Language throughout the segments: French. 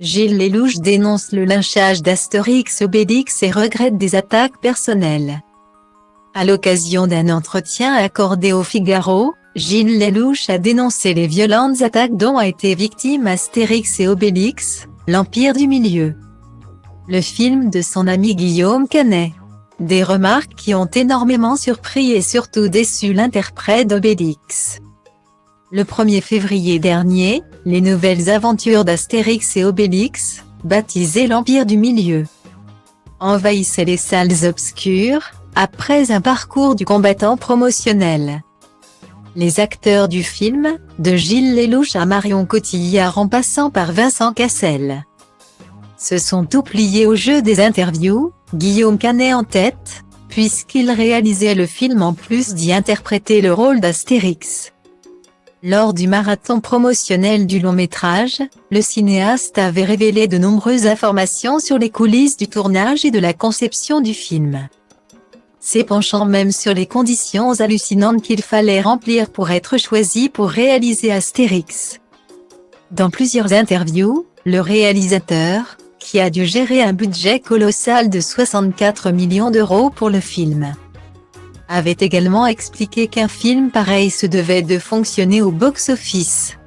Gilles Lellouche dénonce le lynchage d'Astérix Obélix et regrette des attaques personnelles. À l'occasion d'un entretien accordé au Figaro, Gilles Lellouche a dénoncé les violentes attaques dont a été victime Astérix et Obélix, l'Empire du Milieu. Le film de son ami Guillaume Canet. Des remarques qui ont énormément surpris et surtout déçu l'interprète d'Obélix. Le 1er février dernier, les nouvelles aventures d'Astérix et Obélix, baptisées l'Empire du Milieu, envahissaient les salles obscures, après un parcours du combattant promotionnel. Les acteurs du film, de Gilles Lellouche à Marion Cotillard en passant par Vincent Cassel, se sont tout pliés au jeu des interviews, Guillaume Canet en tête, puisqu'il réalisait le film en plus d'y interpréter le rôle d'Astérix. Lors du marathon promotionnel du long-métrage, le cinéaste avait révélé de nombreuses informations sur les coulisses du tournage et de la conception du film, s'épanchant même sur les conditions hallucinantes qu'il fallait remplir pour être choisi pour réaliser Astérix. Dans plusieurs interviews, le réalisateur, qui a dû gérer un budget colossal de 64 millions d'euros pour le film, avait également expliqué qu'un film pareil se devait de fonctionner au box-office.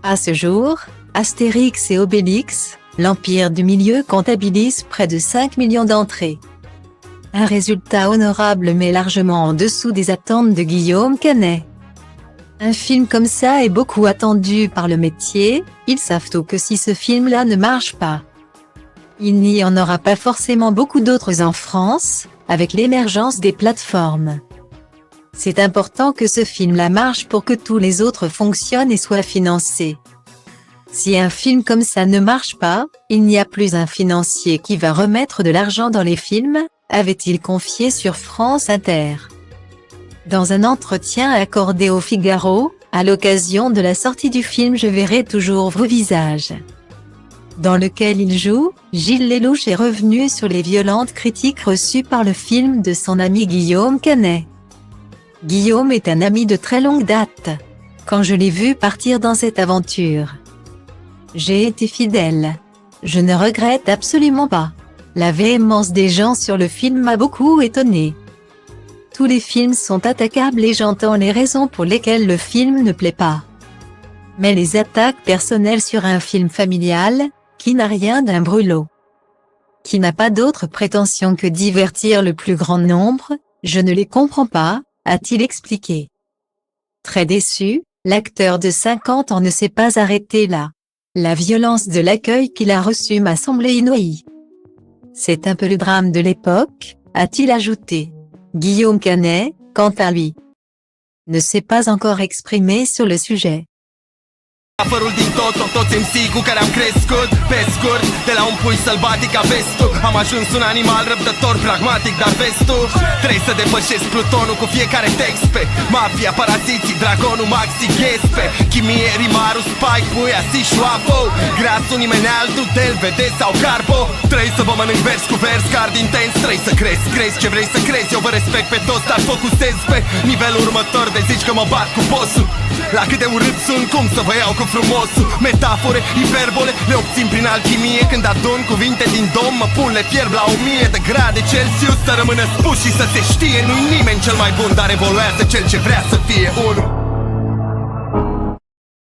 À ce jour, Astérix et Obélix, l'Empire du Milieu comptabilise près de 5 millions d'entrées. Un résultat honorable mais largement en dessous des attentes de Guillaume Canet. Un film comme ça est beaucoup attendu par le métier, ils savent tout que si ce film-là ne marche pas, il n'y en aura pas forcément beaucoup d'autres en France, avec l'émergence des plateformes. C'est important que ce film-là marche pour que tous les autres fonctionnent et soient financés. Si un film comme ça ne marche pas, il n'y a plus un financier qui va remettre de l'argent dans les films, avait-il confié sur France Inter. Dans un entretien accordé au Figaro, à l'occasion de la sortie du film Je verrai toujours vos visages, dans lequel il joue, Gilles Lellouche est revenu sur les violentes critiques reçues par le film de son ami Guillaume Canet. Guillaume est un ami de très longue date. Quand je l'ai vu partir dans cette aventure, j'ai été fidèle. Je ne regrette absolument pas. La véhémence des gens sur le film m'a beaucoup étonné. Tous les films sont attaquables et j'entends les raisons pour lesquelles le film ne plaît pas. Mais les attaques personnelles sur un film familial, qui n'a rien d'un brûlot, qui n'a pas d'autre prétention que divertir le plus grand nombre, je ne les comprends pas, a-t-il expliqué. Très déçu, l'acteur de 50 ans ne s'est pas arrêté là. La violence de l'accueil qu'il a reçu m'a semblé inouïe. C'est un peu le drame de l'époque, a-t-il ajouté. Guillaume Canet, quant à lui, ne s'est pas encore exprimé sur le sujet. Părul din toți MC cu care am crescut. Pe scurt, de la un pui sălbatic a vestul, am ajuns un animal răbdător, pragmatic, dar vestul trebuie să depășesc plutonul cu fiecare text pe mafia, paraziții, dragonul, maxi, ghespe chimie, rimarul, spike, puia, si, șoapă grasul, nimeni altul, del, vede sau carbo. Trebuie să vă mănânc vers cu vers, card intens. Trebuie să crezi ce vrei să crezi. Eu vă respect pe toți, dar focusez pe nivelul următor. De zici că mă bat cu bossul. La cât de urât sunt, cum să vă iau cu frumosul. Metafore, hiperbole, le obțin prin alchimie. Când adun cuvinte din dom, mă pun, le fierb la 1000 de grade Celsius. Să rămână spus și să se știe, nu-i nimeni cel mai bun, dar evoluează cel ce vrea să fie unul.